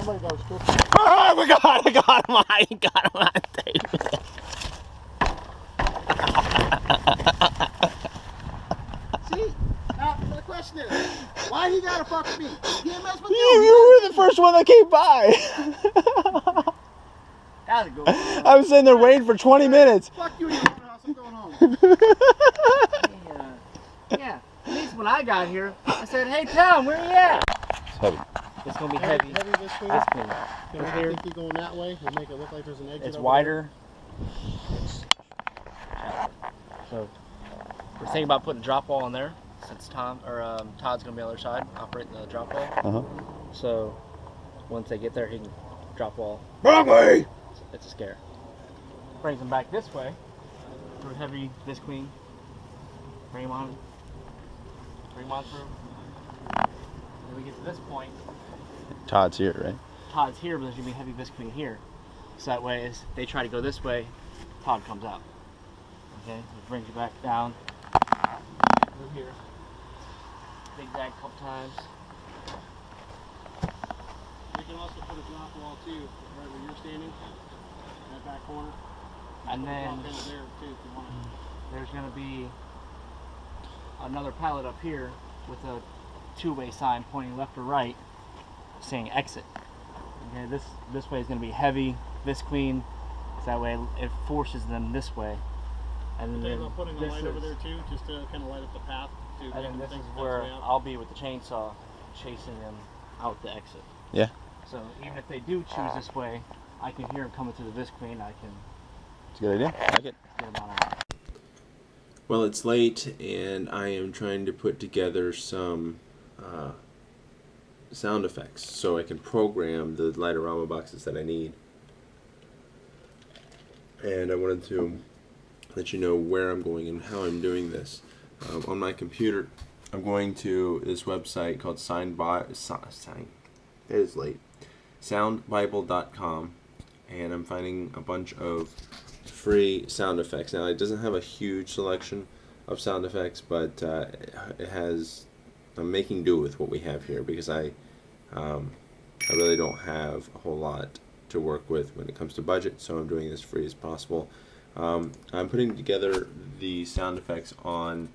somebody that was scripted. Oh my God! I got him! I got him on tape. See? Now the question is, why he gotta fuck with me? He can't mess with you. You were the first one that came by. Gotta go. I was sitting there waiting for 20 minutes. Fuck you in your own house. I'm going home. Yeah. At least when I got here, I said, "Hey Tom, where you at?" It's heavy. It's gonna be heavy. Heavy this way. This clean. I think you going that way will make it look like there's an exit. It's wider. So we're thinking about putting a drop wall in there, since Todd's gonna be on the other side, operating the drop wall. So once they get there, he can drop wall. Wrong way! It's a scare. Brings them back this way. Through heavy, this clean. Bring him on. Bring him on through. Then we get to this point. Todd's here, right? Todd's here, but there's gonna be heavy visqueen here. So that way, as they try to go this way, Todd comes out. Okay, it brings you back down. Through here. Zigzag a couple times. You can also put a drop wall too, right where you're standing, in that back corner. And then there too, if you want. There's gonna be another pallet up here with a two-way sign pointing left or right, saying exit. Okay, this way is going to be heavy, visqueen, so that way it forces them this way. And They're then putting a light over there too, just to kind of light up the path. And then this is where I'll be with the chainsaw, chasing them out the exit. Yeah. So even if they do choose this way, I can hear them coming through the visqueen. I can. It's a good idea. I like it. Get them out. Well, it's late, and I am trying to put together some sound effects so I can program the Lightorama boxes that I need. And I wanted to let you know where I'm going and how I'm doing this. On my computer, I'm going to this website called soundbible.com, and I'm finding a bunch of free sound effects. Now, it doesn't have a huge selection of sound effects, but it has. I'm making do with what we have here because I really don't have a whole lot to work with when it comes to budget, so I'm doing this free as possible. I'm putting together the sound effects on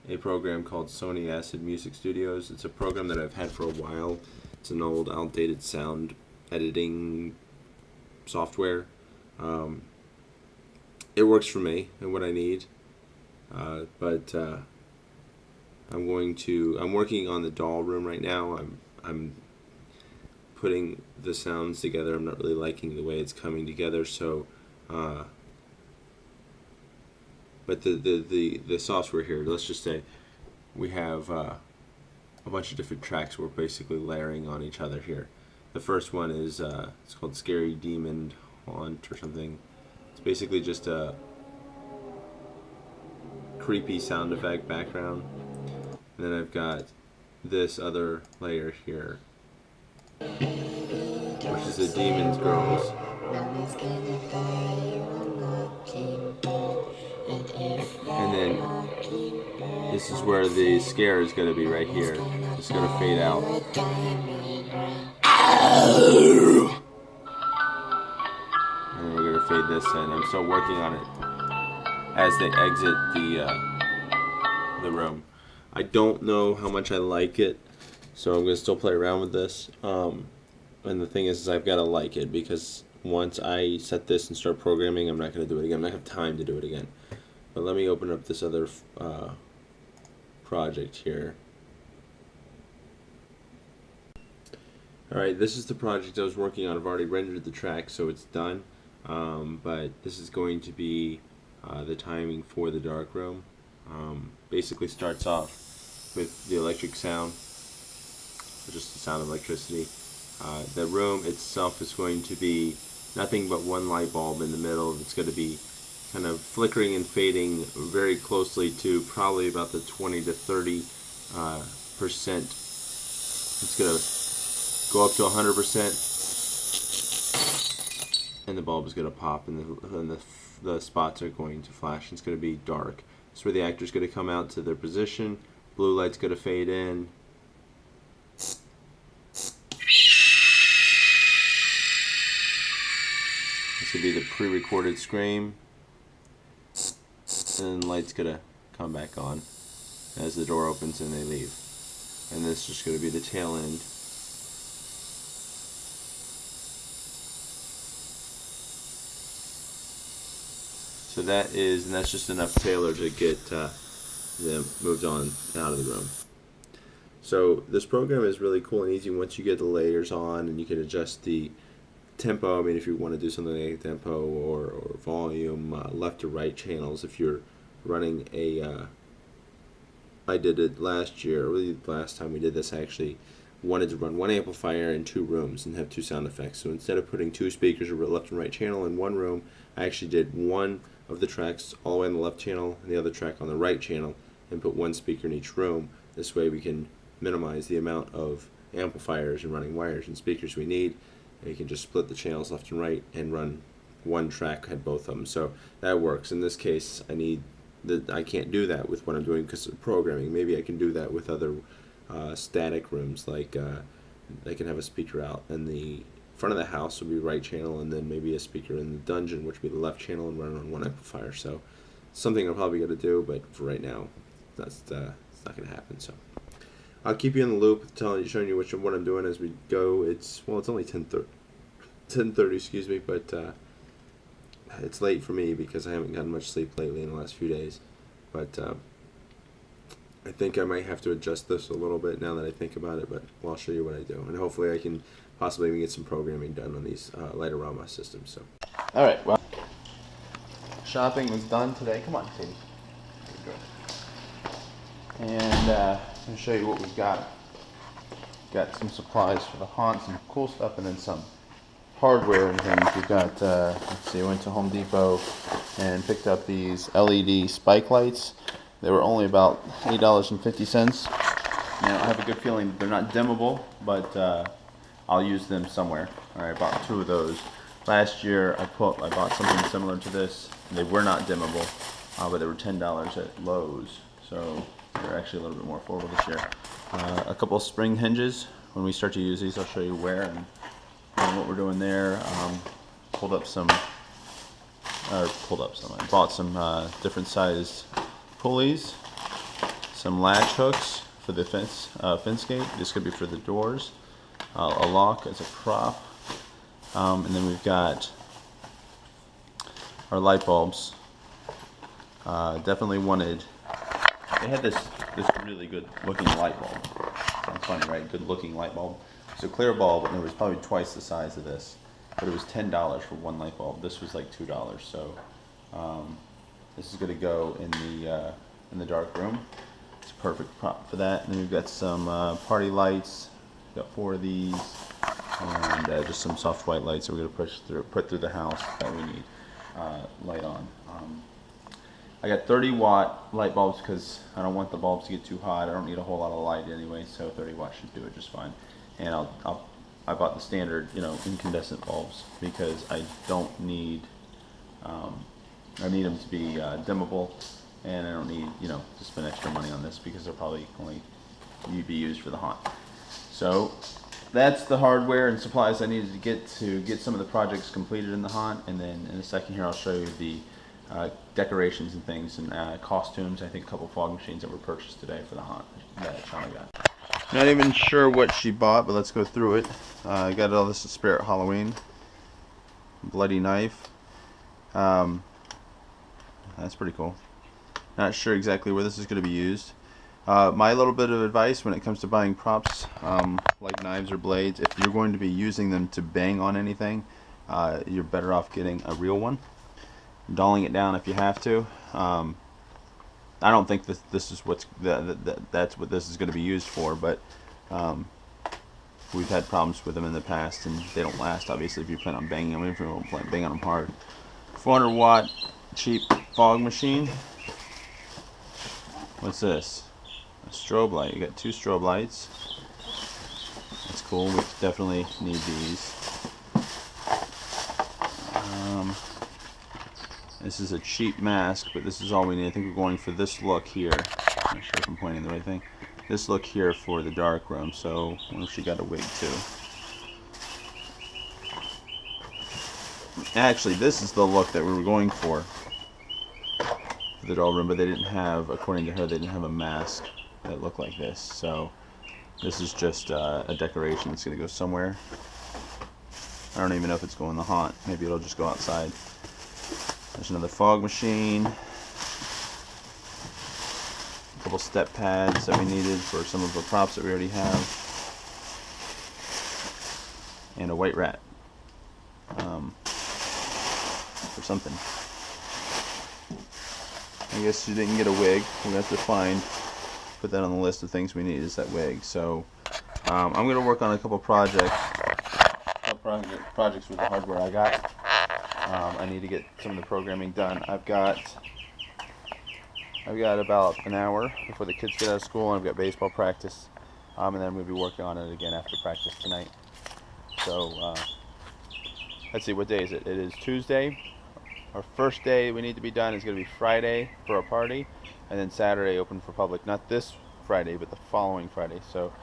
a program called Sony Acid Music Studios. It's a program that I've had for a while. It's an old, outdated sound editing software. It works for me and what I need, but I'm working on the doll room right now. I'm putting the sounds together. I'm not really liking the way it's coming together, so but the software here, let's just say we have a bunch of different tracks we're basically layering on each other here. The first one is it's called Scary Demon Haunt or something. It's basically just a creepy sound effect background. And then I've got this other layer here, which is the Demon's Girls. And then this is where the scare is going to be right here. It's going to fade out. And we're going to fade this in. I'm still working on it as they exit the room. I don't know how much I like it, so I'm going to still play around with this. And the thing is I've got to like it, because once I set this and start programming, I'm not going to do it again. I'm not going to have time to do it again. But let me open up this other project here. Alright, this is the project I was working on. I've already rendered the track, so it's done. But this is going to be the timing for the dark room. Basically starts off with the electric sound, or just the sound of electricity. The room itself is going to be nothing but one light bulb in the middle. It's going to be kind of flickering and fading very closely to probably about the 20 to 30%. It's going to go up to 100%, and the bulb is going to pop, and the spots are going to flash. It's going to be dark. That's where the actor's going to come out to their position. Blue light's going to fade in. pre-recorded scream, and the light's gonna come back on as the door opens and they leave. And this is just gonna be the tail end. So that's just enough Taylor to get them moved on out of the room. So this program is really cool and easy once you get the layers on, and you can adjust the tempo. I mean, if you want to do something like tempo or volume, left to right channels. If you're running a, I did it last year, or really the last time we did this, I actually wanted to run one amplifier in 2 rooms and have 2 sound effects. So instead of putting 2 speakers or left and right channel in one room, I actually did one of the tracks all the way on the left channel and the other track on the right channel, and put 1 speaker in each room. This way we can minimize the amount of amplifiers and running wires and speakers we need. And you can just split the channels left and right and run one track, had both of them. So that works. In this case, I can't do that with what I'm doing because of programming. Maybe I can do that with other static rooms, like I can have a speaker out in the front of the house will be right channel, and then maybe a speaker in the dungeon, which would be the left channel, and run on 1 amplifier. So something I'm probably going to do, but for right now, it's not going to happen. So I'll keep you in the loop, showing you what I'm doing as we go. It's only 10:30, excuse me, but it's late for me because I haven't gotten much sleep lately in the last few days. But I think I might have to adjust this a little bit now that I think about it, but I'll show you what I do, and hopefully I can possibly even get some programming done on these Lightorama systems. So, all right, well, shopping was done today. Come on, Katie. And I'm going to show you what we've got. Got some supplies for the haunt, some cool stuff, and then some hardware and things. We've got, let's see, I went to Home Depot and picked up these LED spike lights. They were only about $8.50. Now, I have a good feeling they're not dimmable, but I'll use them somewhere. All right, I bought 2 of those. Last year, I bought something similar to this. They were not dimmable, but they were $10 at Lowe's. So they're actually a little bit more affordable this year. A couple of spring hinges. When we start to use these, I'll show you where and what we're doing there. I bought some different sized pulleys, some latch hooks for the fence gate. This could be for the doors. A lock as a prop, and then we've got our light bulbs. Definitely wanted. They had this really good looking light bulb. Sounds funny, right? Good looking light bulb. It's a clear bulb, and it was probably twice the size of this, but it was $10 for 1 light bulb. This was like $2. So this is going to go in the dark room. It's a perfect prop for that. And then we've got some party lights. We've got 4 of these, and just some soft white lights that we're going to put through the house that we need light on. I got 30-watt light bulbs because I don't want the bulbs to get too hot. I don't need a whole lot of light anyway, so 30 watts should do it just fine. And I bought the standard, incandescent bulbs because I don't need. I need them to be dimmable, and I don't need to spend extra money on this because they'll probably only be used for the haunt. So that's the hardware and supplies I needed to get some of the projects completed in the haunt, and then in a second here I'll show you the decorations and things and costumes. I think a couple fog machines that were purchased today for the haunt that Shauna got. Not even sure what she bought, but let's go through it. I got all this at Spirit Halloween. Bloody knife. That's pretty cool. Not sure exactly where this is going to be used. My little bit of advice when it comes to buying props, like knives or blades, if you're going to be using them to bang on anything, you're better off getting a real one. Dolling it down if you have to. I don't think this is that's what this is going to be used for, but we've had problems with them in the past, and they don't last. Obviously, if you plan on banging them, if you don't plan on banging them hard. 400-watt cheap fog machine. What's this? A strobe light. You got 2 strobe lights. That's cool. We definitely need these. This is a cheap mask, but this is all we need. I think we're going for this look here. I'm not sure if I'm pointing the right thing. This look here for the dark room. So I wonder if she got a wig too. Actually, this is the look that we were going for the doll room, but they didn't have, according to her, they didn't have a mask that looked like this. So this is just a decoration that's going to go somewhere. I don't even know if it's going in the haunt. Maybe it'll just go outside. There's another fog machine. A couple step pads that we needed for some of the props that we already have. And a white rat. For something. I guess she didn't get a wig. We're going to have to put that on the list of things we need, is that wig. So I'm going to work on a couple projects with the hardware I got. I need to get some of the programming done. I've got about an hour before the kids get out of school, and I've got baseball practice, and then I'm going to be working on it again after practice tonight. So let's see, what day is it? It is Tuesday. Our first day we need to be done is going to be Friday for a party, and then Saturday open for public. Not this Friday, but the following Friday. So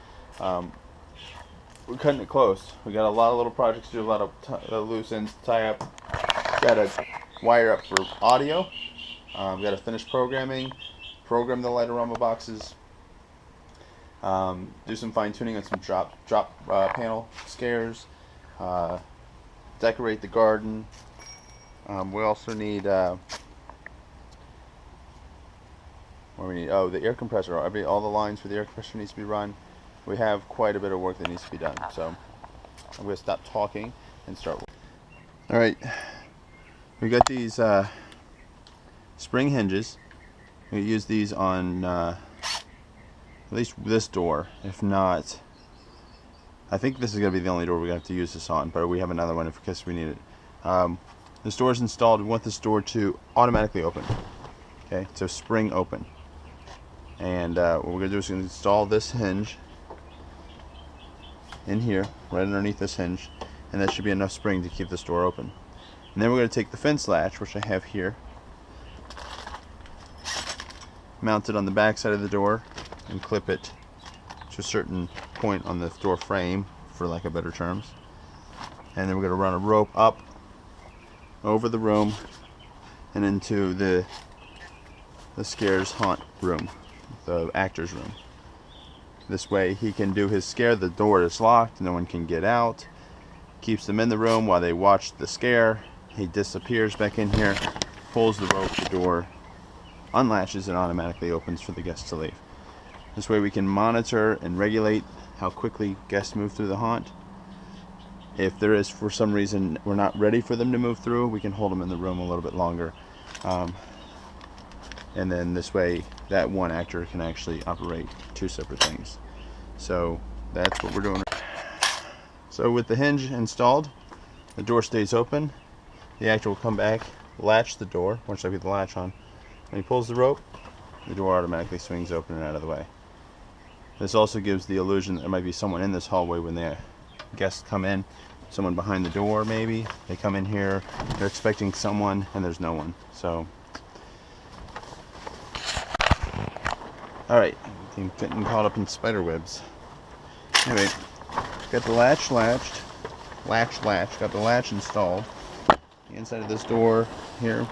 we're cutting it close. We got a lot of little projects to do, a lot of loose ends to tie up. Got to wire up for audio. Got to finish programming, program the Lightorama boxes, do some fine tuning on some drop panel scares, decorate the garden. We also need the air compressor. All the lines for the air compressor needs to be run. We have quite a bit of work that needs to be done. So I'm going to stop talking and start working. All right, we got these spring hinges. We use these on at least this door. If not, I think this is going to be the only door we're going to have to use this on, but we have another one in case we need it. This door is installed. We want this door to automatically open. Okay, so spring open. And what we're going to do is install this hinge in here, right underneath this hinge, and that should be enough spring to keep this door open. And then we're going to take the fence latch, which I have here, mount it on the back side of the door, and clip it to a certain point on the door frame, for lack of better terms. And then we're going to run a rope up over the room and into the scares haunt room, the actor's room. This way he can do his scare. The door is locked, no one can get out. Keeps them in the room while they watch the scare. He disappears back in here, pulls the rope, the door unlatches and automatically opens for the guests to leave. This way we can monitor and regulate how quickly guests move through the haunt. If there is, for some reason, we're not ready for them to move through, we can hold them in the room a little bit longer. And then this way, that one actor can actually operate two separate things. So that's what we're doing. So with the hinge installed, the door stays open. The actor will come back, latch the door, once I get the latch on. When he pulls the rope, the door automatically swings open and out of the way. This also gives the illusion that there might be someone in this hallway when the guests come in. Someone behind the door, maybe. They come in here, they're expecting someone, and there's no one. So, alright, I'm getting caught up in spider webs. Anyway, got the latch latched. Got the latch installed. The inside of this door here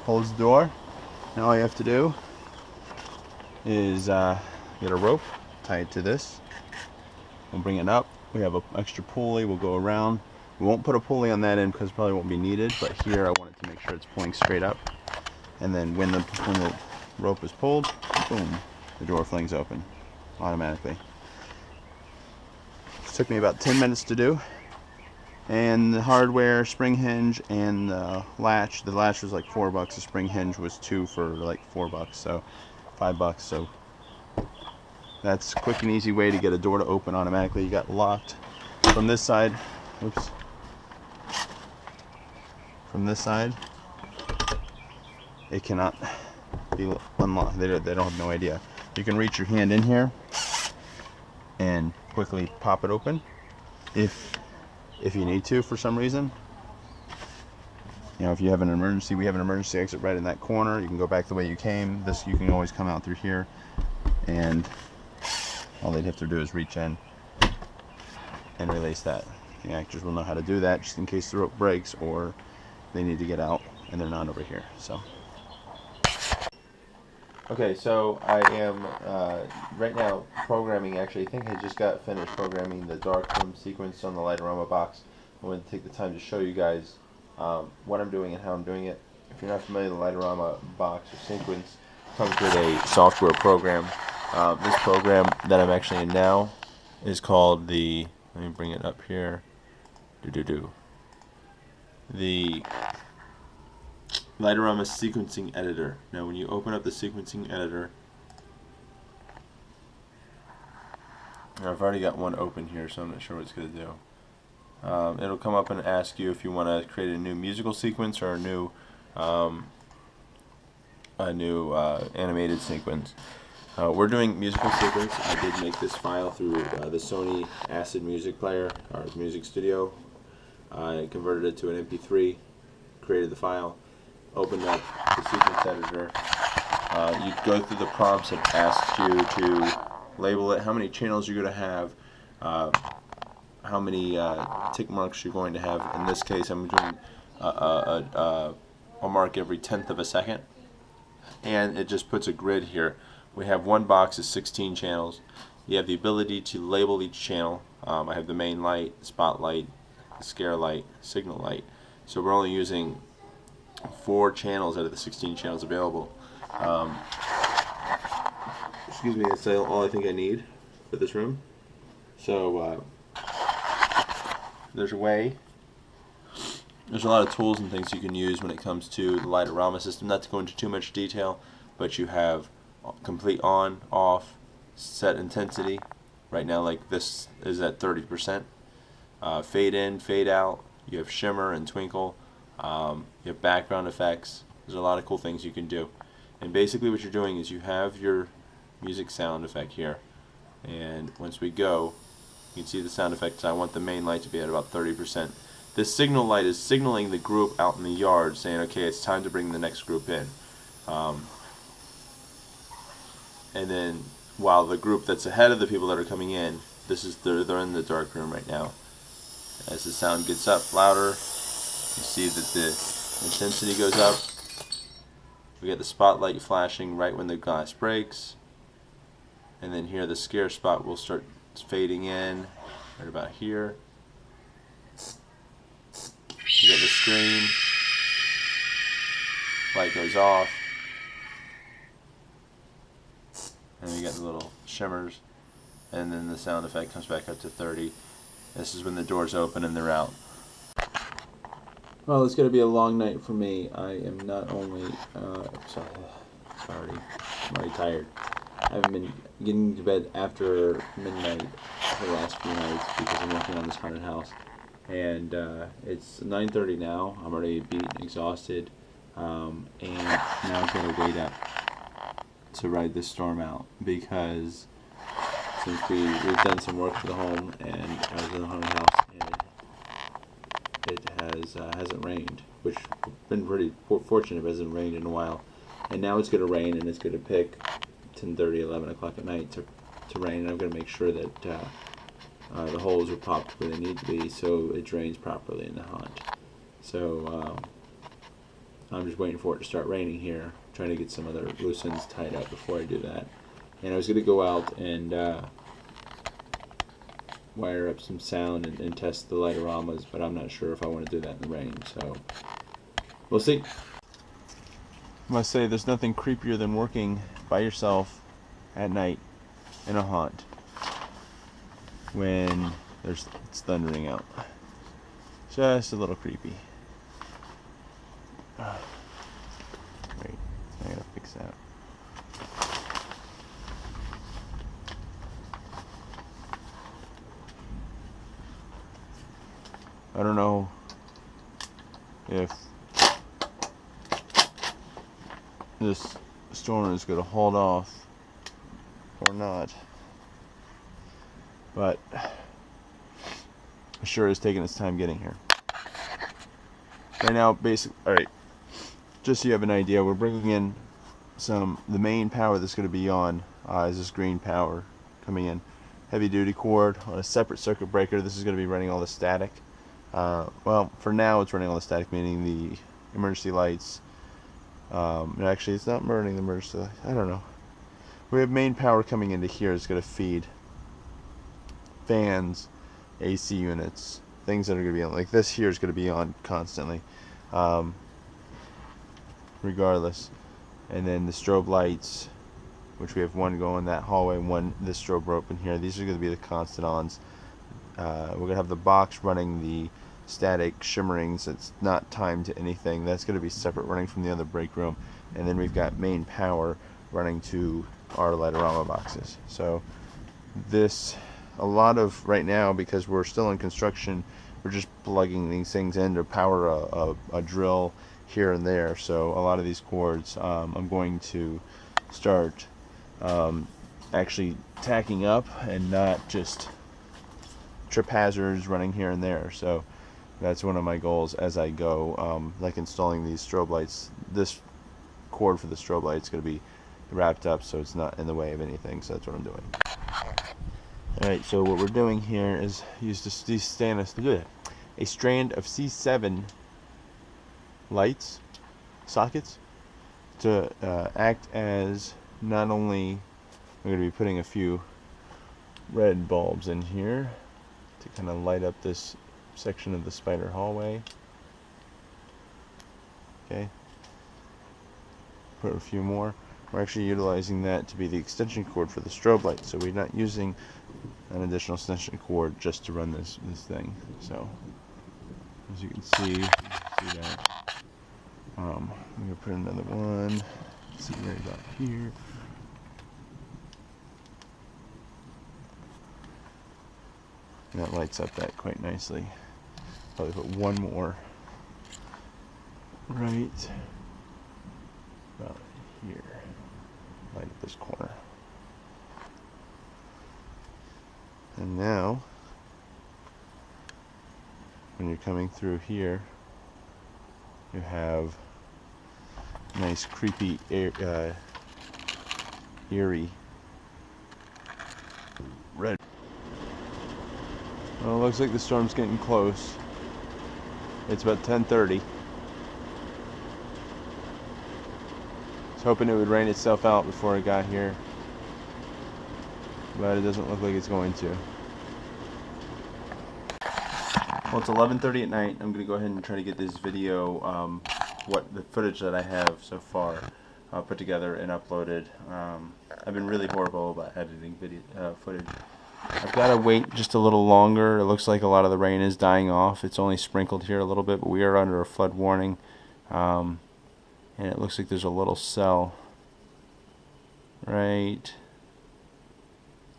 holds the door. Now all you have to do is get a rope, tie it to this. We'll bring it up. We have an extra pulley. We'll go around. We won't put a pulley on that end because it probably won't be needed, but here I want it to make sure it's pulling straight up. And then when the rope is pulled, boom, the door flings open automatically. It took me about 10 minutes to do. And the hardware, spring hinge, and the latch was like $4. The spring hinge was 2 for like $4, so $5. So that's a quick and easy way to get a door to open automatically. You got locked from this side. Oops. From this side, it cannot be unlocked. They don't have no idea. You can reach your hand in here and quickly pop it open if you need to for some reason. You know, if you have an emergency, we have an emergency exit right in that corner. You can go back the way you came. This, you can always come out through here, and all they'd have to do is reach in and release that. The actors will know how to do that just in case the rope breaks or they need to get out and they're not over here. So. Okay, so I am right now programming. Actually, I think I just got finished programming the darkroom sequence on the Lightorama box. I want to take the time to show you guys what I'm doing and how I'm doing it. If you're not familiar, the Lightorama box or sequence comes with a software program. This program that I'm actually in now is called the, let me bring it up here, the Lightorama sequencing editor. Now when you open up the sequencing editor, I've already got one open here, so I'm not sure what it's going to do. It'll come up and ask you if you want to create a new musical sequence or a new animated sequence. We're doing musical sequence. I did make this file through the Sony Acid music player, or music studio. I converted it to an MP3, created the file, opened up the sequence editor. You go through the prompts. It asks you to label it, how many channels you're going to have, how many tick marks you're going to have. In this case, I'm doing a mark every 1/10 of a second, and it just puts a grid here. We have one box of 16 channels. You have the ability to label each channel. I have the main light, spotlight, scare light, signal light. So we're only using 4 channels out of the 16 channels available. Excuse me, that's all I think I need for this room. So there's a way. There's a lot of tools and things you can use when it comes to the Lightorama system. Not to go into too much detail, but you have complete on, off, set intensity. Right now, like this is at 30%. Fade in, fade out. You have shimmer and twinkle. You have background effects. There's a lot of cool things you can do. And basically what you're doing is you have your music sound effect here. And once we go, you can see the sound effects. I want the main light to be at about 30%. This signal light is signaling the group out in the yard, saying, okay, it's time to bring the next group in. And then while the group that's ahead of the people that are coming in, they're in the dark room right now. As the sound gets up louder, you see that the intensity goes up. We get the spotlight flashing right when the glass breaks. And then here the scare spot will start fading in right about here. You get the scream. Light goes off. And you get the little shimmers. And then the sound effect comes back up to 30. This is when the doors open and they're out. Well, it's going to be a long night for me. I am not only, I'm already tired. I haven't been getting to bed after midnight for the last few nights because I'm working on this haunted house. And it's 9:30 now. I'm already beat, exhausted, and now I've got to wait up to ride this storm out because since we've done some work for the home and I was in the haunted house and it hasn't rained, which I've been pretty fortunate. It hasn't rained in a while, and now it's going to rain and it's going to pick 10:30, 11 o'clock at night to rain, and I'm going to make sure that the holes are popped where they need to be so it drains properly in the haunt. So I'm just waiting for it to start raining here, trying to get some other loose ends tied up before I do that. And I was going to go out and wire up some sound and test the Lightoramas, but I'm not sure if I want to do that in the rain, so we'll see. I must say there's nothing creepier than working by yourself at night in a haunt when it's thundering out. Just a little creepy. Wait, I gotta fix that. I don't know if this storm is going to hold off or not, but it sure is taking its time getting here. Right now, alright, just so you have an idea, we're bringing in the main power that's going to be on is this green power coming in. heavy duty cord on a separate circuit breaker. This is going to be running all the static. Well, for now it's running all the static, meaning the emergency lights. Actually, it's not running the emergency lights. I don't know. We have main power coming into here. It's going to feed fans, AC units, things that are going to be on. Like this here is going to be on constantly, regardless. And then the strobe lights, which we have one going that hallway, one this strobe rope in here. These are going to be the constant ons. We're going to have the box running the static shimmerings. It's not timed to anything. That's going to be separate, running from the other break room. And then we've got main power running to our Lightorama boxes. So this, a lot of right now, because we're still in construction, we're just plugging these things in to power a drill here and there. So a lot of these cords I'm going to start actually tacking up and not just trip hazards running here and there. So that's one of my goals as I go, like installing these strobe lights. This cord for the strobe light is going to be wrapped up so it's not in the way of anything, so that's what I'm doing. Alright, so what we're doing here is use a strand of C7 lights, sockets, to act as, not only we're going to be putting a few red bulbs in here to kind of light up this section of the spider hallway. Okay, put a few more. We're actually utilizing that to be the extension cord for the strobe light, so we're not using an additional extension cord just to run this thing. So as you can see that. I'm gonna put another one. Let's see right about here. And that lights up that quite nicely. Probably put one more right about here. Light up this corner. And now, when you're coming through here, you have nice creepy eerie red. Well, it looks like the storm's getting close. It's about 10:30. I was hoping it would rain itself out before I got here, but it doesn't look like it's going to. Well, it's 11:30 at night. I'm going to go ahead and try to get this video, what the footage that I have so far, put together and uploaded. I've been really horrible about editing video footage. I've got to wait just a little longer. It looks like a lot of the rain is dying off. It's only sprinkled here a little bit, but we are under a flood warning. And it looks like there's a little cell right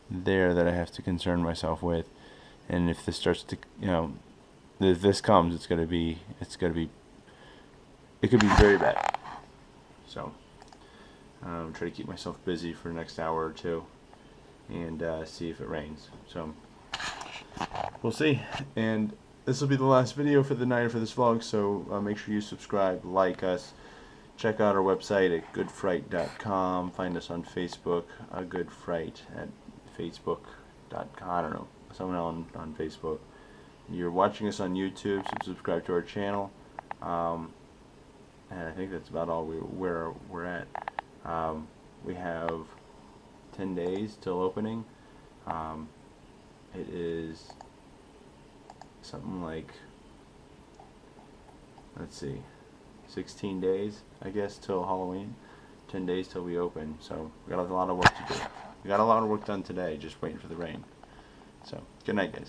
there that I have to concern myself with. And if this starts to, if this comes, it could be very bad. So try to keep myself busy for the next hour or two and see if it rains. So we'll see. And this will be the last video for the night for this vlog, so make sure you subscribe, like us, check out our website at goodfright.com, find us on Facebook, goodfright at facebook.com, I don't know, someone on Facebook. You're watching us on YouTube, so subscribe to our channel. And I think that's about all where we're at. We have 10 days till opening. It is something like, let's see, 16 days, I guess, till Halloween. 10 days till we open, so we got a lot of work to do. We got a lot of work done today, just waiting for the rain. So, good night, guys.